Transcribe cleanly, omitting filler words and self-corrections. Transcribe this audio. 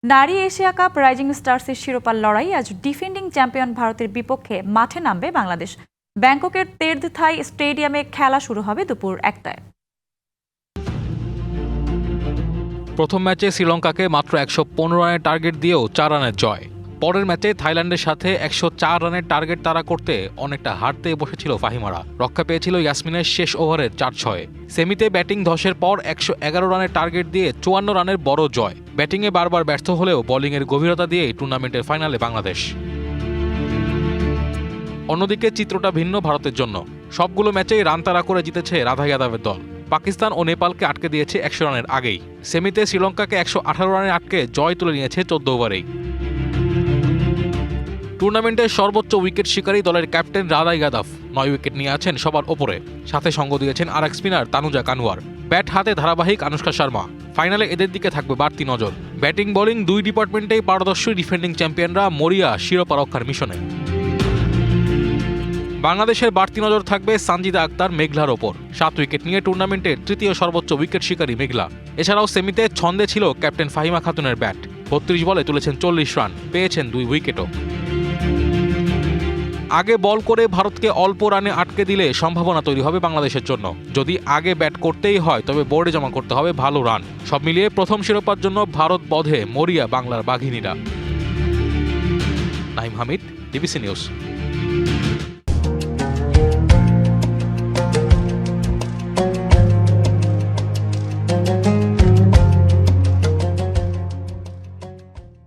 নারী Asia cup rising স্টার্সের শিরোপার লড়াই আজ ডিফেন্ডিং চ্যাম্পিয়ন ভারতের বিপক্ষে মাঠে নামবে বাংলাদেশ। ব্যাংককের তের্দ থাই স্টেডিয়ামে খেলা শুরু হবে দুপুর 1টায়। প্রথম ম্যাচে শ্রীলঙ্কাকে মাত্র 115 রানের টার্গেট দিয়েও 4 রানের জয়। পরের ম্যাচে থাইল্যান্ডের সাথে 104 রানের টার্গেট তাড়া করতে অনেকটা হারতে বসেছিল ফাহিমারা। রক্ষা পেয়েছিল ইয়াসমিনের শেষ ওভারের 4-6। সেমিতে ব্যাটিং ধসের পর 111 রানের টার্গেট দিয়ে 54 রানের বড় জয়। ব্যাটিংয়ে বারবার ব্যর্থ হলেও বোলিংয়ের গভীরতা দিয়েই টুর্নামেন্টের ফাইনালে বাংলাদেশ। অন্যদিকে চিত্রটা ভিন্ন ভারতের জন্য। সবগুলো ম্যাচেই রান তাড়া করে জিতেছে রাধা যাদবের দল। পাকিস্তান ও নেপালকে আটকে দিয়েছে 100 রানের আগেই। সেমিতে শ্রীলঙ্কাকে 118 রানে আটকে জয় তুলে নিয়েছে 14 ওভারেই। টুর্নামেন্টের সর্বোচ্চ উইকেট শিকারী দলের ক্যাপ্টেন রাধা যাদব 9 উইকেট নিয়ে আছেন সবার ওপরে। সাথে সঙ্গ দিয়েছেন আরেক স্পিনার তানুজা কানওয়ার। ব্যাট হাতে ধারাবাহিক আনুশকা শর্মা। ফাইনালে এদের দিকে থাকবে বাড়তি নজর। ব্যাটিং বোলিং দুই ডিপার্টমেন্টেই পারদর্শী ডিফেন্ডিং চ্যাম্পিয়নরা মরিয়া শিরোপা রক্ষার মিশনে। বাংলাদেশের বাড়তি নজর থাকবে সানজিদা আক্তার মেঘলার ওপর। 7 উইকেট নিয়ে টুর্নামেন্টের তৃতীয় সর্বোচ্চ উইকেট শিকারী মেঘলা। এছাড়াও সেমিতে ছন্দে ছিল ক্যাপ্টেন ফাহিমা খাতুনের ব্যাট। 32 বলে তুলেছেন 40 রান, পেয়েছেন 2 উইকেটও। আগে বল করে ভারতকে অল্প রানে আটকে দিলে সম্ভাবনা তৈরি হবে বাংলাদেশের জন্য। যদি আগে ব্যাট করতেই হয় তবে বোর্ডে জমা করতে হবে ভালো রান। সব মিলিয়ে প্রথম শিরোপার জন্য ভারত বধে মরিয়া বাংলার বাঘিনীরা। Naim Hamid, DBC news.